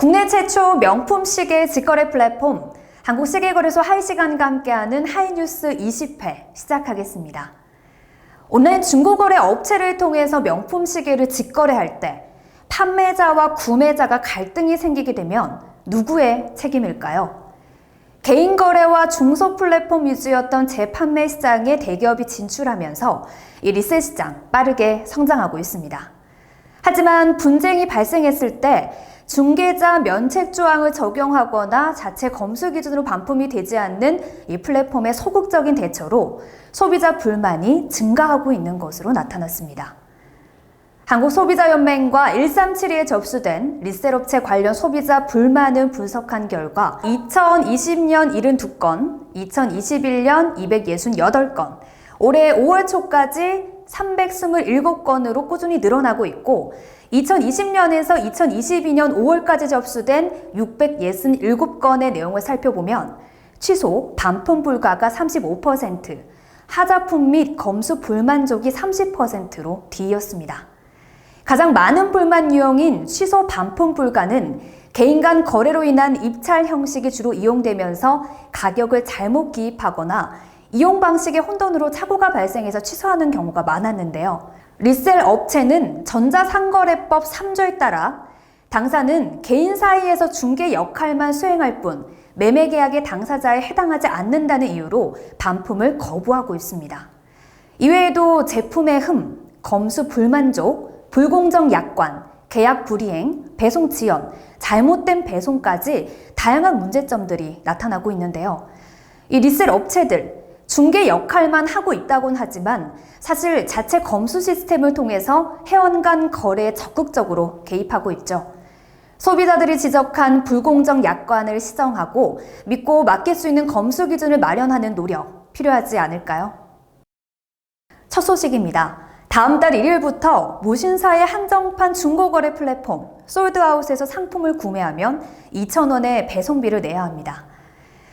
국내 최초 명품 시계 직거래 플랫폼 한국시계거래소 하이시간과 함께하는 하이뉴스 20회 시작하겠습니다. 온라인 중고거래 업체를 통해서 명품 시계를 직거래할 때 판매자와 구매자가 갈등이 생기게 되면 누구의 책임일까요? 개인 거래와 중소 플랫폼 위주였던 재판매 시장에 대기업이 진출하면서 이 리셀 시장 빠르게 성장하고 있습니다. 하지만 분쟁이 발생했을 때 중개자 면책 조항을 적용하거나 자체 검수 기준으로 반품이 되지 않는 이 플랫폼의 소극적인 대처로 소비자 불만이 증가하고 있는 것으로 나타났습니다. 한국소비자연맹과 1372에 접수된 리셀업체 관련 소비자 불만을 분석한 결과 2020년 72건, 2021년 268건, 올해 5월 초까지 327건으로 꾸준히 늘어나고 있고 2020년에서 2022년 5월까지 접수된 667건의 내용을 살펴보면 취소, 반품 불가가 35%, 하자품 및 검수 불만족이 30%로 뒤이었습니다. 가장 많은 불만 유형인 취소 반품 불가는 개인 간 거래로 인한 입찰 형식이 주로 이용되면서 가격을 잘못 기입하거나 이용 방식의 혼돈으로 착오가 발생해서 취소하는 경우가 많았는데요. 리셀 업체는 전자상거래법 3조에 따라 당사는 개인 사이에서 중개 역할만 수행할 뿐 매매 계약의 당사자에 해당하지 않는다는 이유로 반품을 거부하고 있습니다. 이외에도 제품의 흠, 검수 불만족, 불공정 약관, 계약 불이행, 배송 지연, 잘못된 배송까지 다양한 문제점들이 나타나고 있는데요. 이 리셀 업체들, 중개 역할만 하고 있다곤 하지만 사실 자체 검수 시스템을 통해서 회원 간 거래에 적극적으로 개입하고 있죠. 소비자들이 지적한 불공정 약관을 시정하고 믿고 맡길 수 있는 검수 기준을 마련하는 노력 필요하지 않을까요? 첫 소식입니다. 다음 달 1일부터 무신사의 한정판 중고거래 플랫폼 솔드아웃에서 상품을 구매하면 2,000원의 배송비를 내야 합니다.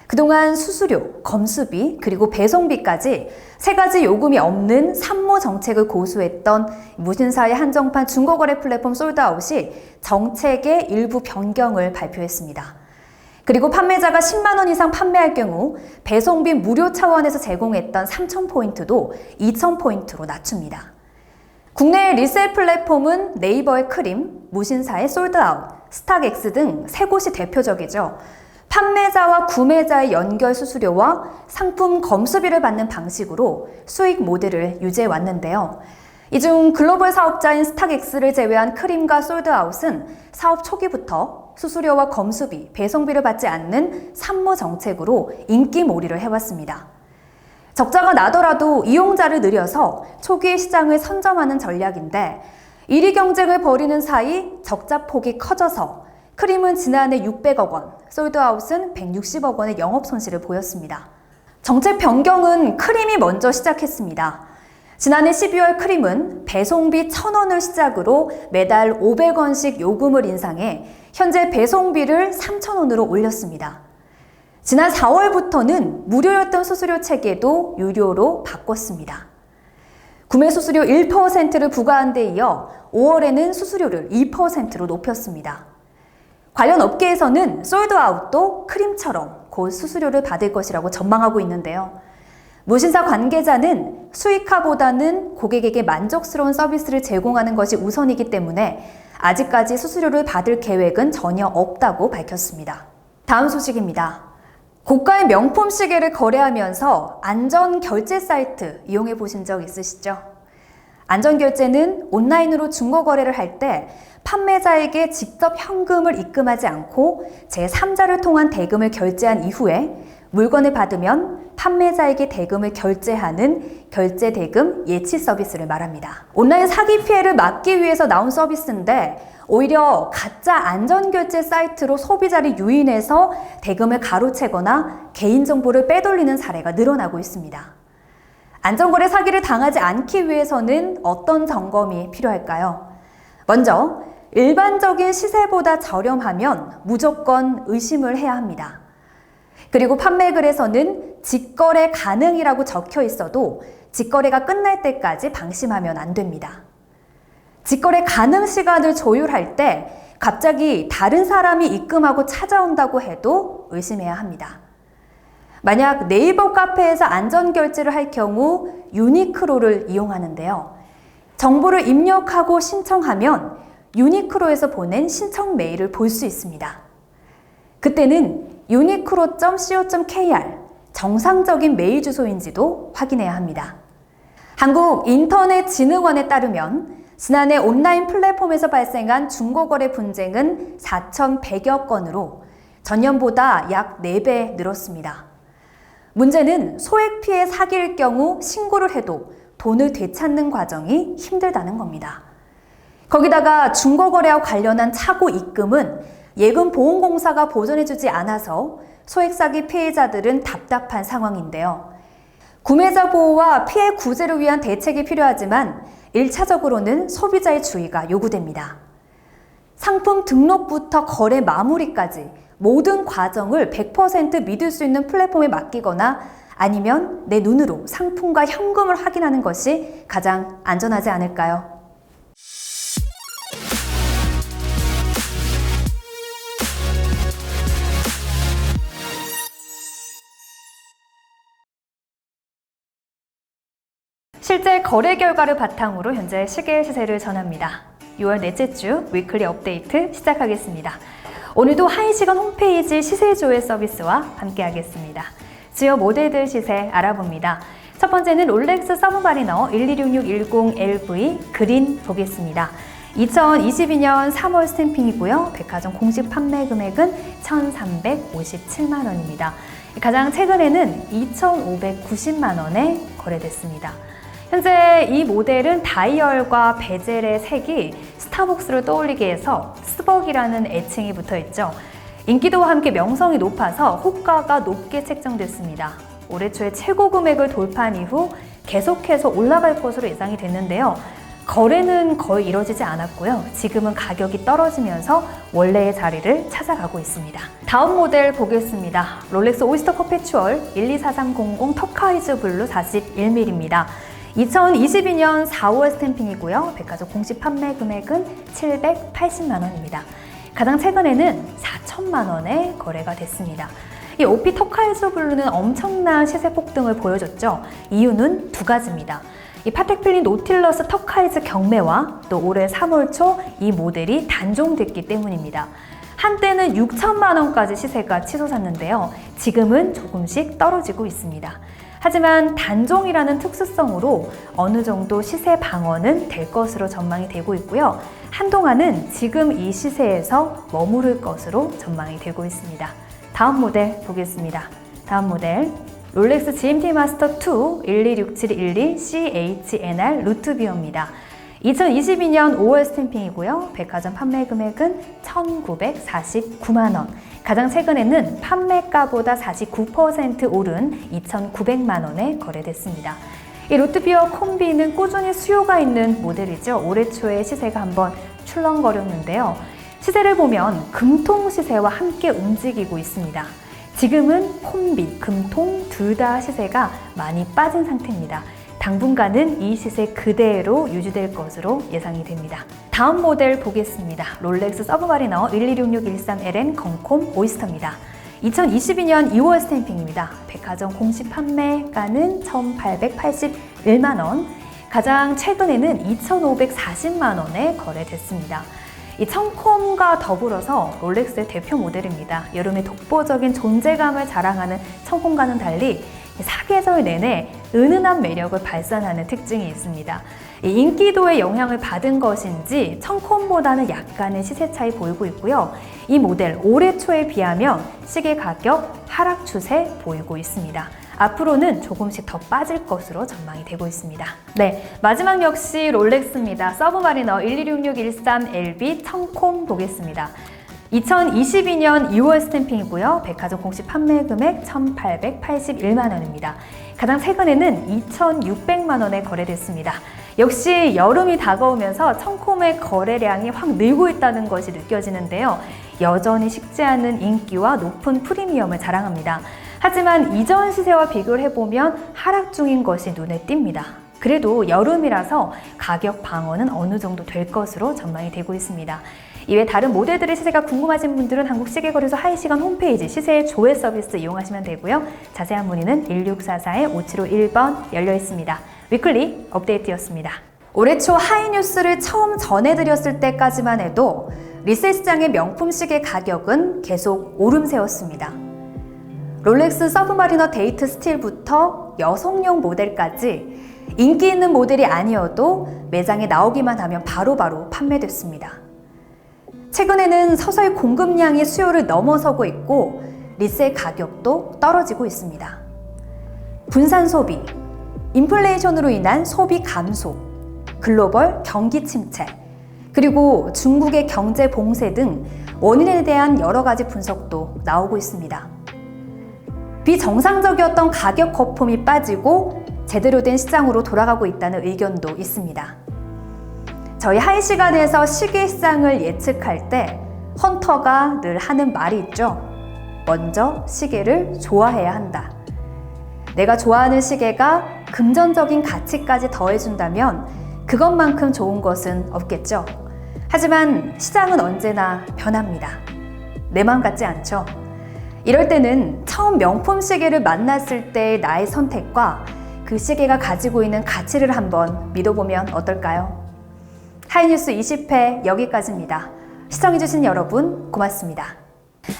그동안 수수료, 검수비, 그리고 배송비까지 세 가지 요금이 없는 산모 정책을 고수했던 무신사의 한정판 중고거래 플랫폼 솔드아웃이 정책의 일부 변경을 발표했습니다. 그리고 판매자가 10만 원 이상 판매할 경우 배송비 무료 차원에서 제공했던 3,000포인트도 2,000포인트로 낮춥니다. 국내 리셀 플랫폼은 네이버의 크림, 무신사의 솔드아웃, 스탁엑스 등 세 곳이 대표적이죠. 판매자와 구매자의 연결 수수료와 상품 검수비를 받는 방식으로 수익 모델을 유지해 왔는데요. 이 중 글로벌 사업자인 스탁엑스를 제외한 크림과 솔드아웃은 사업 초기부터 수수료와 검수비, 배송비를 받지 않는 산모 정책으로 인기몰이를 해왔습니다. 적자가 나더라도 이용자를 늘려서 초기의 시장을 선점하는 전략인데 1위 경쟁을 벌이는 사이 적자 폭이 커져서 크림은 지난해 600억 원, 솔드아웃은 160억 원의 영업 손실을 보였습니다. 정책 변경은 크림이 먼저 시작했습니다. 지난해 12월 크림은 배송비 1,000원을 시작으로 매달 500원씩 요금을 인상해 현재 배송비를 3,000원으로 올렸습니다. 지난 4월부터는 무료였던 수수료 체계도 유료로 바꿨습니다. 구매 수수료 1%를 부과한 데 이어 5월에는 수수료를 2%로 높였습니다. 관련 업계에서는 솔드아웃도 크림처럼 곧 수수료를 받을 것이라고 전망하고 있는데요. 무신사 관계자는 수익화보다는 고객에게 만족스러운 서비스를 제공하는 것이 우선이기 때문에 아직까지 수수료를 받을 계획은 전혀 없다고 밝혔습니다. 다음 소식입니다. 고가의 명품 시계를 거래하면서 안전결제 사이트 이용해 보신 적 있으시죠? 안전결제는 온라인으로 중고거래를 할 때 판매자에게 직접 현금을 입금하지 않고 제3자를 통한 대금을 결제한 이후에 물건을 받으면 판매자에게 대금을 결제하는 결제대금 예치 서비스를 말합니다. 온라인 사기 피해를 막기 위해서 나온 서비스인데 오히려 가짜 안전결제 사이트로 소비자를 유인해서 대금을 가로채거나 개인정보를 빼돌리는 사례가 늘어나고 있습니다. 안전거래 사기를 당하지 않기 위해서는 어떤 점검이 필요할까요? 먼저 일반적인 시세보다 저렴하면 무조건 의심을 해야 합니다. 그리고 판매글에서는 직거래 가능이라고 적혀 있어도 직거래가 끝날 때까지 방심하면 안 됩니다. 직거래 가능 시간을 조율할 때 갑자기 다른 사람이 입금하고 찾아온다고 해도 의심해야 합니다. 만약 네이버 카페에서 안전결제를 할 경우 유니크로를 이용하는데요. 정보를 입력하고 신청하면 유니크로에서 보낸 신청 메일을 볼 수 있습니다. 그때는 uniqlo.co.kr 정상적인 메일 주소인지도 확인해야 합니다. 한국인터넷진흥원에 따르면 지난해 온라인 플랫폼에서 발생한 중고거래 분쟁은 4,100여 건으로 전년보다 약 4배 늘었습니다. 문제는 소액 피해 사기일 경우 신고를 해도 돈을 되찾는 과정이 힘들다는 겁니다. 거기다가 중고거래와 관련한 착오 입금은 예금보험공사가 보전해주지 않아서 소액 사기 피해자들은 답답한 상황인데요. 구매자 보호와 피해 구제를 위한 대책이 필요하지만 1차적으로는 소비자의 주의가 요구됩니다. 상품 등록부터 거래 마무리까지 모든 과정을 100% 믿을 수 있는 플랫폼에 맡기거나 아니면 내 눈으로 상품과 현금을 확인하는 것이 가장 안전하지 않을까요? 실제 거래 결과를 바탕으로 현재 시계 시세를 전합니다. 6월 넷째 주 위클리 업데이트 시작하겠습니다. 오늘도 1시간 홈페이지 시세조회 서비스와 함께하겠습니다. 주요 모델들 시세 알아봅니다. 첫 번째는 롤렉스 서브마리너 126610LV 그린 보겠습니다. 2022년 3월 스탬핑이고요. 백화점 공식 판매 금액은 1,357만 원입니다. 가장 최근에는 2,590만 원에 거래됐습니다. 현재 이 모델은 다이얼과 베젤의 색이 스타벅스를 떠올리게 해서 스벅이라는 애칭이 붙어있죠. 인기도와 함께 명성이 높아서 호가가 높게 책정됐습니다. 올해 초에 최고 금액을 돌파한 이후 계속해서 올라갈 것으로 예상이 됐는데요. 거래는 거의 이뤄지지 않았고요. 지금은 가격이 떨어지면서 원래의 자리를 찾아가고 있습니다. 다음 모델 보겠습니다. 롤렉스 오이스터 퍼페추얼 124300 터카이즈 블루 41mm입니다. 2022년 4월 스탬핑이고요. 백화점 공식 판매 금액은 780만 원입니다. 가장 최근에는 4천만 원에 거래가 됐습니다. 이 오피 터카이즈 블루는 엄청난 시세 폭등을 보여줬죠. 이유는 두 가지입니다. 이 파텍 필린 노틸러스 터카이즈 경매와 또 올해 3월 초 이 모델이 단종됐기 때문입니다. 한때는 6천만 원까지 시세가 치솟았는데요. 지금은 조금씩 떨어지고 있습니다. 하지만 단종이라는 특수성으로 어느 정도 시세 방어는 될 것으로 전망이 되고 있고요. 한동안은 지금 이 시세에서 머무를 것으로 전망이 되고 있습니다. 다음 모델 보겠습니다. 다음 모델 롤렉스 GMT 마스터 2 126712 CHNR 루트비어입니다. 2022년 5월 스탬핑이고요. 백화점 판매 금액은 1,949만 원. 가장 최근에는 판매가보다 49% 오른 2,900만 원에 거래됐습니다. 이 루트비어 콤비는 꾸준히 수요가 있는 모델이죠. 올해 초에 시세가 한번 출렁거렸는데요. 시세를 보면 금통 시세와 함께 움직이고 있습니다. 지금은 콤비, 금통 둘 다 시세가 많이 빠진 상태입니다. 당분간은 이 시세 그대로 유지될 것으로 예상이 됩니다. 다음 모델 보겠습니다. 롤렉스 서브마리너 126613LN 건콤 오이스터입니다. 2022년 2월 스탬핑입니다. 백화점 공식 판매가는 1,881만 원, 가장 최근에는 2,540만 원에 거래됐습니다. 이 청콤과 더불어서 롤렉스의 대표 모델입니다. 여름에 독보적인 존재감을 자랑하는 청콤과는 달리 사계절 내내 은은한 매력을 발산하는 특징이 있습니다. 인기도의 영향을 받은 것인지 청콤보다는 약간의 시세 차이 보이고 있고요. 이 모델 올해 초에 비하면 시계 가격 하락 추세 보이고 있습니다. 앞으로는 조금씩 더 빠질 것으로 전망이 되고 있습니다. 네, 마지막 역시 롤렉스입니다. 서브마리너 126613LB 청콤 보겠습니다. 2022년 2월 스탬핑이고요. 백화점 공식 판매 금액 1,881만 원입니다. 가장 최근에는 2,600만 원에 거래됐습니다. 역시 여름이 다가오면서 청콤의 거래량이 확 늘고 있다는 것이 느껴지는데요. 여전히 식지 않은 인기와 높은 프리미엄을 자랑합니다. 하지만 이전 시세와 비교를 해보면 하락 중인 것이 눈에 띕니다. 그래도 여름이라서 가격 방어는 어느 정도 될 것으로 전망이 되고 있습니다. 이외 다른 모델들의 시세가 궁금하신 분들은 한국시계거래소 하이시간 홈페이지 시세 조회 서비스 이용하시면 되고요. 자세한 문의는 1644-5751번 열려 있습니다. 위클리 업데이트였습니다. 올해 초 하이뉴스를 처음 전해드렸을 때까지만 해도 리셀 시장의 명품 시계 가격은 계속 오름세였습니다. 롤렉스 서브마리너 데이트 스틸부터 여성용 모델까지 인기 있는 모델이 아니어도 매장에 나오기만 하면 바로바로 판매됐습니다. 최근에는 서서히 공급량이 수요를 넘어서고 있고 리셀 가격도 떨어지고 있습니다. 분산 소비, 인플레이션으로 인한 소비 감소, 글로벌 경기 침체, 그리고 중국의 경제 봉쇄 등 원인에 대한 여러 가지 분석도 나오고 있습니다. 비정상적이었던 가격 거품이 빠지고 제대로 된 시장으로 돌아가고 있다는 의견도 있습니다. 저희 하이시간에서 시계 시장을 예측할 때 헌터가 늘 하는 말이 있죠. 먼저 시계를 좋아해야 한다. 내가 좋아하는 시계가 금전적인 가치까지 더해준다면 그것만큼 좋은 것은 없겠죠. 하지만 시장은 언제나 변합니다. 내 마음 같지 않죠? 이럴 때는 처음 명품 시계를 만났을 때의 나의 선택과 그 시계가 가지고 있는 가치를 한번 믿어보면 어떨까요? 하이뉴스 20회 여기까지입니다. 시청해주신 여러분 고맙습니다.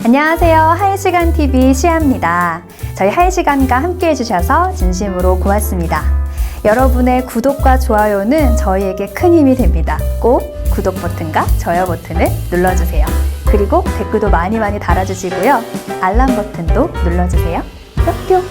안녕하세요. 하이시간TV 시아입니다. 저희 하이시간과 함께 해주셔서 진심으로 고맙습니다. 여러분의 구독과 좋아요는 저희에게 큰 힘이 됩니다. 꼭 구독 버튼과 좋아요 버튼을 눌러주세요. 그리고 댓글도 많이 달아주시고요. 알람 버튼도 눌러주세요. 뿅뿅!